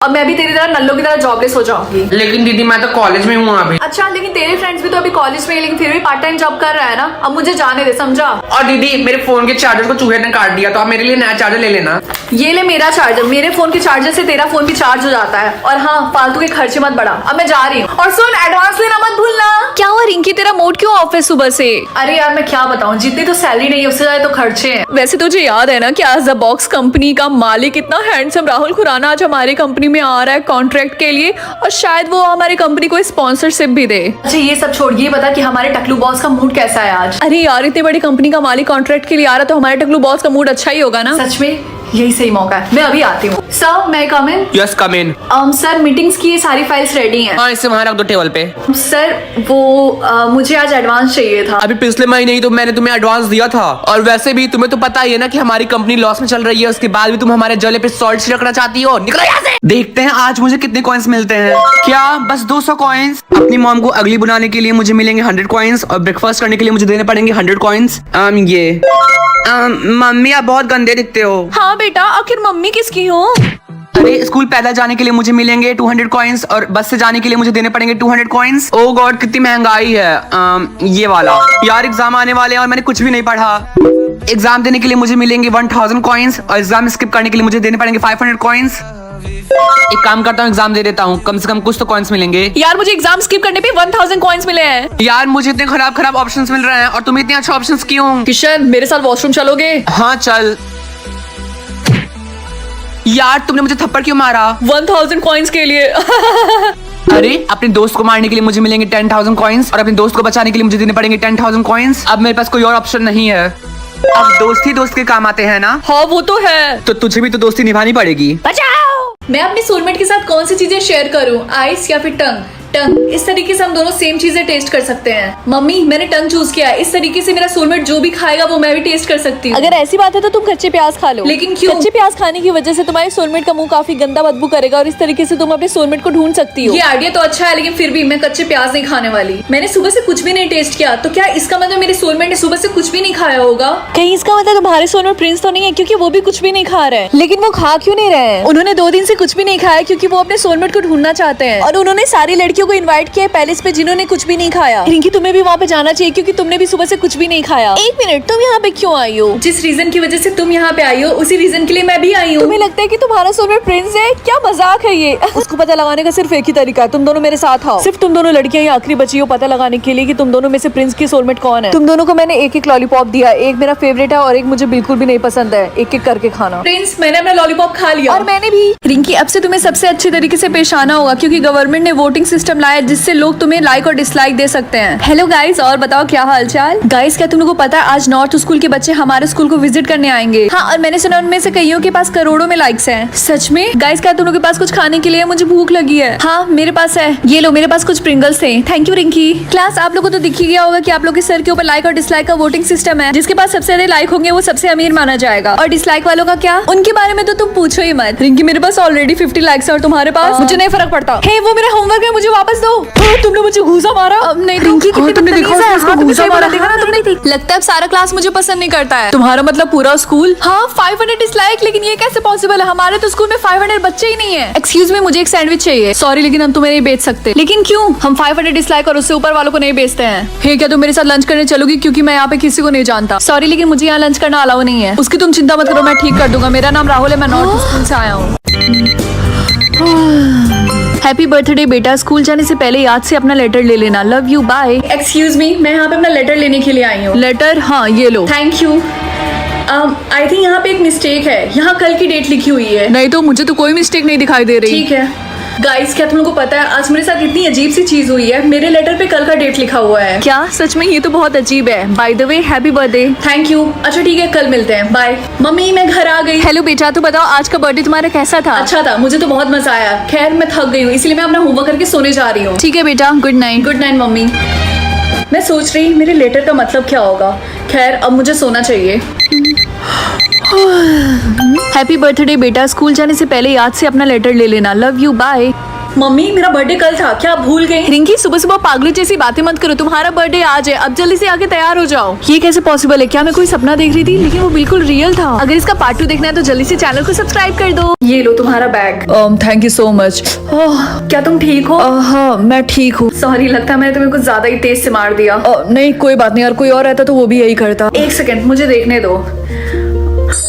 अब मैं भी तेरी तरह नल्लों की तरह जॉबलेस हो जाऊंगी। लेकिन दीदी मैं तो कॉलेज में हूँ अभी। अच्छा, लेकिन तेरे फ्रेंड्स भी तो अभी कॉलेज में है, लेकिन फिर भी पार्ट टाइम जॉब कर रहा है ना। अब मुझे जाने दे, समझा। और दीदी मेरे फोन के चार्जर को चूहे ने काट दिया, तो आप मेरे लिए नया चार्जर ले लेना। ये ले मेरा चार्जर। मेरे फोन के चार्जर से तेरा फोन भी चार्ज हो जाता है। और हाँ, फालतू के खर्चे मत बढ़ा। अब मैं जा रही हूँ। और सुन, एडवांस लेना मत भूलना। क्या हुआ रिंकी, तेरा मूड क्यों ऑफ है सुबह से? अरे यार, मैं क्या बताऊँ, जितनी तो सैलरी नहीं है उससे ज्यादा तो खर्चे हैं। वैसे तुझे याद है ना कि आज द बॉक्स कंपनी का मालिक इतना हैंडसम राहुल खुराना आज हमारी कंपनी में आ रहा है कॉन्ट्रैक्ट के लिए, और शायद वो हमारी कंपनी को स्पॉन्सरशिप भी दे। अच्छा, ये सब छोड़, ये बता कि हमारे टकलू बॉस का मूड कैसा है आज। अरे यार, इतनी बड़ी कंपनी का मालिक कॉन्ट्रैक्ट के लिए आ रहा तो हमारे टकलू बॉस का मूड अच्छा ही होगा ना। सच में यही सही मौका है। मैं अभी आती हूँ। सर, मैं कम इन? यस कम इन। सर, मीटिंग्स की ये सारी फाइल्स रेडी हैं। हाँ, इसे वहाँ रख दो टेबल पे। सर, वो मुझे आज एडवांस चाहिए था। अभी पिछले महीने ही तो मैंने तुम्हें एडवांस दिया था। और वैसे भी तुम्हें तो पता ही है ना कि हमारी कंपनी लॉस में चल रही है, उसके बाद भी तुम हमारे जले पे सॉल्ट छिड़कना चाहती हो। निकलो यहाँ से। देखते हैं आज मुझे कितने कॉइन्स मिलते हैं। क्या बस 200 कॉइन्स? अपनी मॉम को अगली बनाने के लिए मुझे मिलेंगे 100 कॉइन्स, और ब्रेकफास्ट करने के लिए मुझे देने पड़ेंगे 100 कॉइन्स। ये मम्मी आप बहुत गंदे दिखते हो। हाँ बेटा, आखिर मम्मी किसकी हो? अरे स्कूल पैदल जाने के लिए मुझे मिलेंगे 200 कॉइन्स, और बस से जाने के लिए मुझे देने पड़ेंगे 200 कॉइन्स। ओह गॉड, कितनी महंगाई है। ये वाला यार, एग्जाम आने वाले हैं और मैंने कुछ भी नहीं पढ़ा। एग्जाम देने के लिए मुझे मिलेंगे 1000 कॉइन्स, और एग्जाम स्किप करने के लिए मुझे देने पड़ेंगे 500 कॉइन्स। एक काम करता हूँ, एग्जाम दे देता हूँ, कम से कम कुछ तो कॉइन्स मिलेंगे। यार मुझे एग्जाम स्किप करने पे 1000 कॉइन्स मिले हैं। यार मुझे इतने खराब खराब ऑप्शंस मिल रहे हैं, और तुम्हें इतने अच्छे ऑप्शंस क्यों? किशन, मेरे साथ वॉशरूम चलोगे? हाँ चल। यार तुमने मुझे थप्पड़ क्यों मारा? 1000 कॉइन्स के लिए। अरे अपने दोस्त को मारने के लिए मुझे मिलेंगे 10,000 कॉइन्स, और अपने दोस्त को बचाने के लिए मुझे देने पड़ेंगे 10,000 कॉइन्स। अब मेरे पास कोई और ऑप्शन नहीं है। अब दोस्त ही दोस्त के काम आते हैं ना। हाँ वो तो है। तो तुझे भी तो दोस्ती निभानी पड़ेगी। बचाओ। मैं अपने सोलमेट के साथ कौन सी चीजें शेयर करूं, आइस या फिर टंग? टंग। इस तरीके से हम दोनों सेम चीजें टेस्ट कर सकते हैं। मम्मी, मैंने टंग चूज किया है। इस तरीके से मेरा सोलमेट जो भी खाएगा वो मैं भी टेस्ट कर सकती हूँ। अगर ऐसी बात है तो तुम कच्चे प्याज खा लो। लेकिन क्यों? कच्चे प्याज खाने की वजह से तुम्हारे सोलमेट का मुंह काफी गंदा बदबू करेगा, और इस तरीके से तुम अपने सोलमेट को ढूंढ सकती हो। ये आइडिया तो अच्छा है, लेकिन फिर भी मैं कच्चे प्याज नहीं खाने वाली। मैंने सुबह से कुछ भी नहीं टेस्ट किया, तो क्या इसका मतलब मेरे सोलमेट ने सुबह से कुछ भी नहीं खाया होगा? कहीं इसका मतलब तुम्हारे सोलमेट प्रिंस तो नहीं है, क्योंकि वो भी कुछ भी नहीं खा रहे हैं। लेकिन वो खा क्यों नहीं रहे हैं? उन्होंने 2 दिन से कुछ भी नहीं खाया, क्योंकि वो अपने सोलमेट को ढूंढना चाहते हैं, और उन्होंने सारी लड़कियों को इन्वाइट किया पैलेस पे जिन्होंने कुछ भी नहीं खाया। रिंकी, तुम्हें भी वहाँ पे जाना चाहिए, क्योंकि तुमने भी सुबह से कुछ भी नहीं खाया। 1 मिनट, तुम यहाँ पे क्यों आई हो? जिस रीजन की वजह से तुम यहाँ पे आई हो, उसी रीजन के लिए मैं भी आई हूँ। तुम्हें लगता है कि तुम्हारा सोलमेट प्रिंस है? क्या मजाक है ये। उसको पता लगाने का सिर्फ एक ही तरीका है, तुम दोनों मेरे साथ आओ। सिर्फ तुम दोनों लड़कियां ही आखिरी बची हो पता लगाने के लिए कि तुम दोनों में से प्रिंस की सोलमेट कौन है। तुम दोनों को मैंने एक लॉलीपॉप दिया, एक मेरा फेवरेट है और एक मुझे बिल्कुल भी नहीं पसंद है। एक एक करके खाना। प्रिंस, मैंने अपना लॉलीपॉप खा लिया। और मैंने भी। रिंकी, अब से तुम्हें सबसे अच्छे तरीके से पेश आना होगा, क्योंकि गवर्नमेंट ने वोटिंग सिस्टम लाया जिससे लोग तुम्हें लाइक और डिसलाइक दे सकते हैं। हेलो गाइस, और बताओ क्या हालचाल? गाइस, क्या तुम लोगों को पता है आज नॉर्थ स्कूल के बच्चे हमारे स्कूल को विजिट करने आएंगे? हाँ, और मैंने सुना उनमें से कईयों के पास करोड़ों में लाइक्स हैं। सच में? गाइस, क्या तुम लोगों के पास कुछ खाने के लिए? मुझे भूख लगी है। हाँ मेरे पास है, ये लो, मेरे पास कुछ प्रिंगल्स थे। Thank you Rinki. क्लास, आप लोगों को तो दिख ही गया होगा कि आप लोग के सर के ऊपर लाइक और डिसलाइक का वोटिंग सिस्टम है। जिसके पास सबसे ज्यादा लाइक होंगे वो सबसे अमीर माना जाएगा, और डिसलाइक वालों का क्या? उनके बारे में तो तुम पूछो ही मत। रिंकी, मेरे पास ऑलरेडी 50 लाइक्स है और तुम्हारे पास? मुझे नहीं फर्क पड़ता। हे, वो मेरा होमवर्क है, मुझे वापस दो। तुमने मुझे घूसा मारा। नहीं रिंकी, तुमने देखा उसको घूसा मारा? देखा ना तुमने? लगता है अब सारा क्लास मुझे पसंद नहीं करता है। तुम्हारा मतलब पूरा स्कूल? हाँ, 500 डिसलाइक, लेकिन ये कैसे पॉसिबल है? हमारे तो स्कूल में 500 बच्चे ही नहीं है। एक्सक्यूज मी, मुझे एक सैंडविच चाहिए। सॉरी, लेकिन हम तुम्हें नहीं बेच सकते। लेकिन क्यों? हम 500 डिसलाइक और उससे ऊपर वालों को नहीं बेचते हैं। हे, क्या तुम मेरे साथ लंच करने चलोगी? क्योंकि मैं यहाँ पे किसी को नहीं जानता। सॉरी, लेकिन मुझे यहाँ लंच करना अलाउ नहीं है। उसकी तुम चिंता मत करो, मैं ठीक कर दूंगा। मेरा नाम राहुल है, मैं नॉर्थ स्कूल से आया हूँ। हैप्पी बर्थडे बेटा, स्कूल जाने से पहले याद से अपना लेटर ले लेना। Love you, bye. Excuse me, मैं यहाँ पे अपना लेटर लेने के लिए आई हूँ। लेटर? हाँ ये लो। Thank you. आई थिंक यहाँ पे एक मिस्टेक है, यहाँ कल की डेट लिखी हुई है। नहीं तो मुझे तो कोई मिस्टेक नहीं दिखाई दे रही। ठीक है। गाइस, क्या तुम लोगों को पता है आज मेरे साथ इतनी अजीब सी चीज हुई है? मेरे लेटर पे कल का डेट लिखा हुआ है। क्या सच में? ये तो बहुत अजीब है। By the way, happy birthday. Thank you. अच्छा ठीक है, कल मिलते हैं, बाय। मम्मी, मैं घर आ गई। हेलो बेटा, तू बताओ आज का बर्थडे तुम्हारा कैसा था? अच्छा था, मुझे तो बहुत मजा आया। खैर मैं थक गई हूँ, इसलिए मैं अपना होमवर्क करके सोने जा रही हूँ। ठीक है बेटा, good night. Good night mummy. मैं सोच रही मेरे लेटर का मतलब क्या होगा। खैर अब मुझे सोना चाहिए। हैप्पी बर्थडे बेटा, स्कूल जाने से पहले याद से अपना लेटर ले लेना। Love you, bye. मम्मी मेरा बर्थडे कल था, क्या आप भूल गए? रिंकी सुबह सुबह पागलों जैसी बातें मत करो, तुम्हारा बर्थडे आज है, अब जल्दी से आके तैयार हो जाओ। ये कैसे पॉसिबल है? क्या मैं कोई सपना देख रही थी? लेकिन वो बिल्कुल रियल था। अगर इसका पार्ट 2 देखना है तो जल्दी से चैनल को सब्सक्राइब कर दो। ये लो तुम्हारा bag. Thank you so much. क्या तुम ठीक हो? हाँ मैं ठीक हूँ। सॉरी, लगता है मैंने तुम्हें कुछ ज्यादा ही तेज से मार दिया। नहीं कोई बात नहीं यार, कोई और रहता तो वो भी यही करता। एक सेकंड मुझे देखने दो।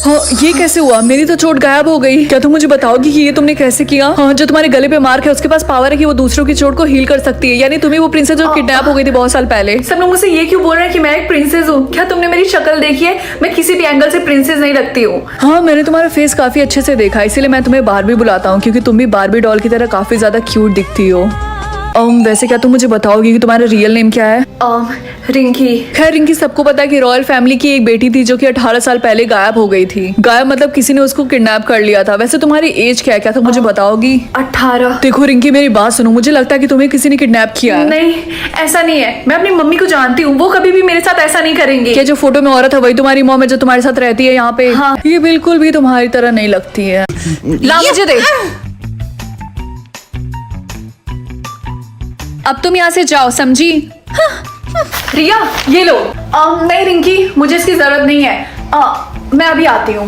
हाँ ये कैसे हुआ? मेरी तो चोट गायब हो गई। क्या तुम मुझे बताओगी कि ये तुमने कैसे किया? हाँ जो तुम्हारे गले पे मार्क है उसके पास पावर है कि वो दूसरों की चोट को हील कर सकती है। यानी तुम्हें वो प्रिंसेस जो किडनैप हो गई थी बहुत साल पहले। सब लोग मुझसे ये क्यों बोल रहे हैं कि मैं एक प्रिंसेस हूँ? क्या तुमने मेरी शक्ल देखी है? मैं किसी भी एंगल से प्रिंसेस नहीं लगती हूँ। हाँ मैंने तुम्हारा फेस काफी अच्छे से देखा, इसीलिए मैं तुम्हें बारबी बुलाता हूँ, क्योंकि तुम भी बारबी डॉल की तरह काफी ज्यादा क्यूट दिखती हो। वैसे क्या तुम मुझे बताओगी कि तुम्हारा रियल नेम क्या है? रिंकी। खैर रिंकी, सबको पता है कि रॉयल फैमिली की एक बेटी थी जो कि 18 साल पहले गायब हो गई थी। गायब मतलब किसी ने उसको किडनैप कर लिया था। वैसे तुम्हारी एज क्या है? क्या तुम मुझे बताओगी? 18। देखो रिंकी मेरी बात सुनो, मुझे लगता है कि तुम्हें किसी ने किडनैप किया है। नहीं ऐसा नहीं है, मैं अपनी मम्मी को जानती हूँ, वो कभी भी मेरे साथ ऐसा नहीं करेंगे। क्या जो फोटो में औरत है वही तुम्हारी मॉम है जो तुम्हारे साथ रहती है यहाँ पे? हाँ। ये बिल्कुल भी तुम्हारी तरह नहीं लगती है। ला मुझे दे। अब तुम यहाँ से जाओ, समझी? रिया ये लो। नहीं रिंकी, मुझे इसकी जरूरत नहीं है। मैं अभी आती हूँ।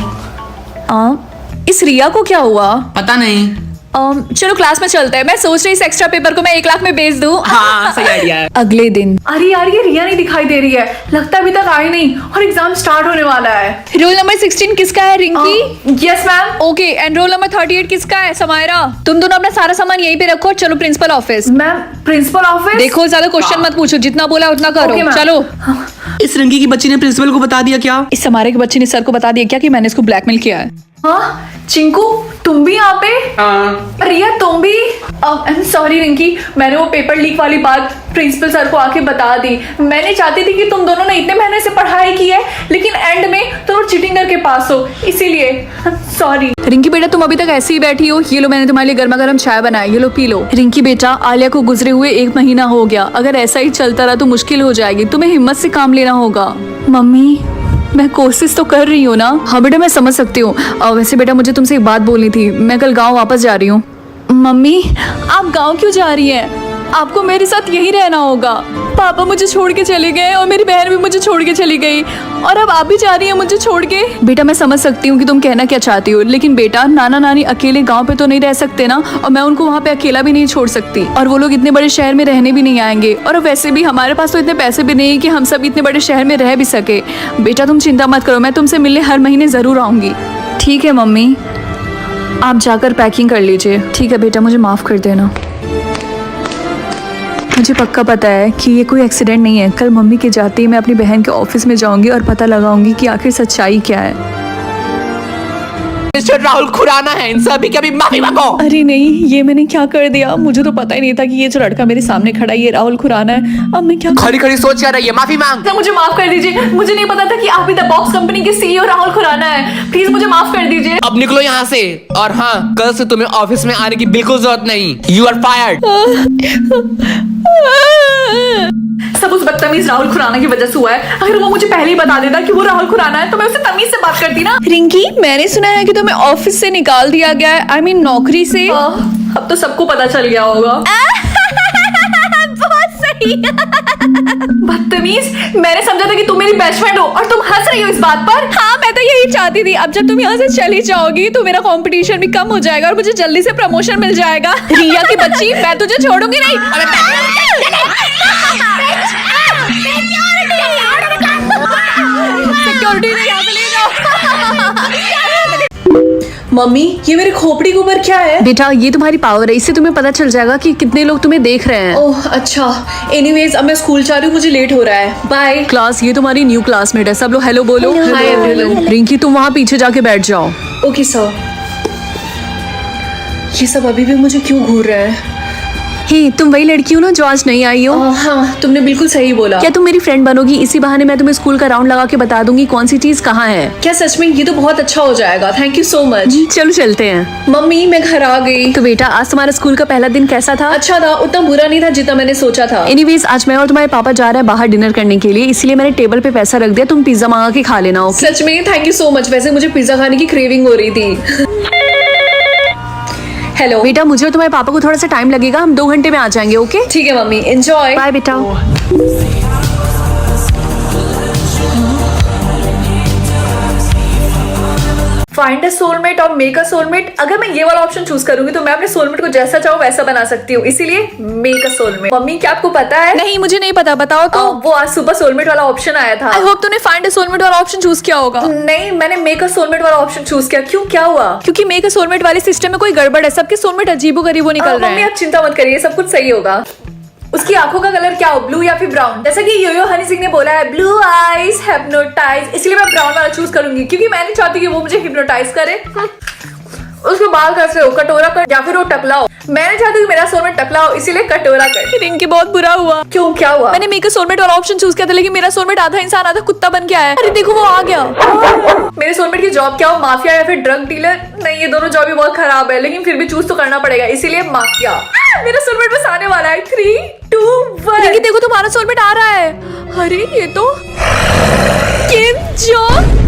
इस रिया को क्या हुआ? पता नहीं। चलो क्लास में चलते हैं। मैं सोच रही इस एक्स्ट्रा पेपर को मैं 1 लाख में बेच दूं। हाँ सही आइडिया है। अगले दिन अरे यार ये रिया नहीं दिखाई दे रही है, लगता है अभी तक आई नहीं और एग्जाम स्टार्ट होने वाला है। रोल नंबर 16 किसका है? Rinki. Yes ma'am. Okay and roll number 38 किसका है? समायरा। तुम दोनों अपना सारा सामान यहीं पे रखो, चलो principal office. Ma'am principal office? देखो ज्यादा क्वेश्चन मत पूछो, जितना बोला उतना करो। Okay, ma'am. चलो। इस रिंकी की बच्ची ने प्रिंसिपल को बता दिया क्या? इस समारे के बच्चे ने सर को बता दिया क्या कि मैंने इसको ब्लैकमेल किया है? हाँ चिंकू तुम भी यहाँ पे? रिया तुम भी? आई एम सॉरी रिंकी, मैंने वो पेपर लीक वाली बात प्रिंसिपल सर को आके बता दी। मैं नहीं चाहती थी कि तुम दोनों ने इतने महीने से पढ़ाई की है लेकिन एंड में तुम चीटिंग करके पास हो, इसीलिए सॉरी। रिंकी बेटा तुम अभी तक ऐसे ही बैठी हो? ये लो मैंने तुम्हारे लिए गर्मा गर्म चाय बनाया, ये लो पी लो। रिंकी बेटा आलिया को गुजरे हुए 1 महीना हो गया, अगर ऐसा ही चलता रहा तो मुश्किल हो जाएगी, तुम्हें हिम्मत से काम लेना होगा। मम्मी मैं कोशिश तो कर रही हूँ ना। हाँ बेटा मैं समझ सकती हूँ। वैसे बेटा मुझे तुमसे एक बात बोलनी थी, मैं कल गाँव वापस जा रही हूँ। मम्मी आप गाँव क्यों जा रही हैं? आपको मेरे साथ यही रहना होगा। पापा मुझे छोड़ के चले गए और मेरी बहन भी मुझे छोड़ के चली गई और अब आप भी जा रही हैं मुझे छोड़ के। बेटा मैं समझ सकती हूँ कि तुम कहना क्या चाहती हो, लेकिन बेटा नाना नानी अकेले गांव पे तो नहीं रह सकते ना, और मैं उनको वहाँ पे अकेला भी नहीं छोड़ सकती, और वो लोग इतने बड़े शहर में रहने भी नहीं आएंगे, और वैसे भी हमारे पास तो इतने पैसे भी नहीं कि हम सब इतने बड़े शहर में रह भी सके। बेटा तुम चिंता मत करो, मैं तुमसे मिलने हर महीने जरूर आऊंगी। ठीक है मम्मी, आप जाकर पैकिंग कर लीजिए। ठीक है बेटा, मुझे माफ कर देना। मुझे पक्का पता है कि ये कोई एक्सीडेंट नहीं है। कल मम्मी के जाते ही मैं अपनी बहन के ऑफिस में जाऊंगी और पता लगाऊंगी कि आखिर सच्चाई क्या है। मिस्टर राहुल खुराना है, इन सभी की अभी माफी मांगो। अरे नहीं, ये मैंने क्या कर दिया? मुझे तो पता ही नहीं था कि ये जो लड़का मेरे सामने खड़ा है ये राहुल खुराना है। अब मैं क्या खड़ी खड़ी सोच कर रही है, माफी मांग। मुझे माफ कर दीजिए, मुझे नहीं पता था कि आप ही द बॉक्स कंपनी के सीईओ राहुल खुराना है। प्लीज मुझे माफ कर दीजिए। अब निकलो यहाँ से, और हाँ कल से तुम्हें ऑफिस में आने की बिल्कुल जरूरत नहीं। You are fired. सब उस बदतमीज राहुल खुराना की वजह से हुआ है। अगर वो मुझे पहले ही बता देता कि वो राहुल खुराना है तो मैं उससे तमीज से बात करती ना। रिंकी मैंने सुना है कि तुम्हें ऑफिस से निकाल दिया गया है, आई मीन नौकरी से। अब तो सबको पता चल गया होगा। बहुत सही। बदतमीज, मैंने समझा था कि तुम मेरी बेस्ट फ्रेंड हो और तुम हंस रही हो इस बात पर। हाँ मैं तो यही चाहती थी। अब जब तुम यहाँ से चली जाओगी तो मेरा कंपटीशन भी कम हो जाएगा और मुझे जल्दी से प्रमोशन मिल जाएगा। रिया की बच्ची, मैं तुझे छोड़ूंगी नहीं। सिक्योरिटी ने यहाँ पे ले जाओ। मम्मी ये मेरे खोपड़ी के ऊपर क्या है? बेटा ये तुम्हारी पावर है, इससे तुम्हें पता चल जाएगा कि कितने लोग तुम्हें देख रहे हैं। ओह अच्छा, एनीवेज अब मैं स्कूल जा रही हूँ, मुझे लेट हो रहा है। बाय। क्लास, ये तुम्हारी न्यू क्लासमेट है, सब लोग हेलो बोलो। Hi, everyone. रिंकी तुम वहाँ पीछे जाके बैठ जाओ। Okay sir. ये सब अभी भी मुझे क्यों घूर रहा है? हे तुम वही लड़की हो ना जो आज नहीं आई हो? हाँ तुमने बिल्कुल सही बोला। क्या तुम मेरी फ्रेंड बनोगी? इसी बहाने मैं तुम्हें स्कूल का राउंड लगा के बता दूंगी कौन सी चीज कहाँ है। क्या सच में? ये तो बहुत अच्छा हो जाएगा, थैंक यू सो मच। चलो चलते हैं। मम्मी मैं घर आ गई। तो बेटा आज तुम्हारा स्कूल का पहला दिन कैसा था? अच्छा था, उतना बुरा नहीं था जितना मैंने सोचा था। एनीवेज आज मैं और तुम्हारे पापा जा रहे हैं बाहर डिनर करने के लिए, इसलिए मैंने टेबल पे पैसा रख दिया, तुम पिज्जा मंगा के खा लेना। ओके? सच में थैंक यू सो मच। वैसे मुझे पिज्जा खाने की क्रेविंग हो रही थी। हेलो बेटा, मुझे और तुम्हारे पापा को थोड़ा सा टाइम लगेगा, हम 2 घंटे में आ जाएंगे। ओके ठीक है मम्मी, एंजॉय, बाय बेटा। फाइंड अ सोलमेट और मेक अ सोलमेट। अगर मैं ये वाला ऑप्शन चूज करूंगी तो मैं अपने सोलमेट को जैसा चाहूँ वैसा बना सकती हूँ, इसीलिए मेक अ सोलमेट। मम्मी क्या आपको पता है? नहीं मुझे नहीं पता, बताओ तो। वो आज सुबह सोलमेट वाला ऑप्शन आया था। आई होप तूने फाइंड अ सोलमेट वाला ऑप्शन चूज किया होगा। नहीं, मैंने मेक अ सोलमेट वाला ऑप्शन चूज किया। क्यों, क्या हुआ? क्योंकि मेक अ सोलमेट वाले सिस्टम में कोई गड़बड़ है, सबके सोलमेट अजीबो-गरीबो निकल रहे मम्मी हैं। आप चिंता मत करिए, सब कुछ सही होगा। उसकी आंखों का कलर क्या हो, ब्लू या फिर ब्राउन? जैसा कि यो हनी सिंह ने बोला है, ब्लू आईज हिप्नोटाइज, इसलिए मैं ब्राउन वाला चूज करूंगी क्योंकि मैं नहीं चाहती कि वो मुझे हिप्नोटाइज करे। उसके बाल कैसे हो, कटोरा कर या फिर वो टकला हो? मैं नहीं चाहती कि मेरा सोलमेट टकला हो, इसीलिए कटोरा कर। रिंकी बहुत बुरा हुआ। क्यों, क्या हुआ? मैंने मेक अ सोलमेट वाला ऑप्शन चूज किया था, लेकिन मेरा सोलमेट आधा इंसान आधा कुत्ता बन के आया। अरे देखो वो आ गया। मेरे सोलमेट की जॉब क्या हो, माफिया या फिर ड्रग डीलर? नहीं, ये दोनों जॉब भी बहुत खराब है, लेकिन फिर भी चूज तो करना पड़ेगा, इसीलिए माफिया। मेरा सोलमेट बस आने वाला है। 3, 2, 1। रिंकी देखो तुम्हारा सोलमेट आ रहा है। अरे ये तो किम जोंग।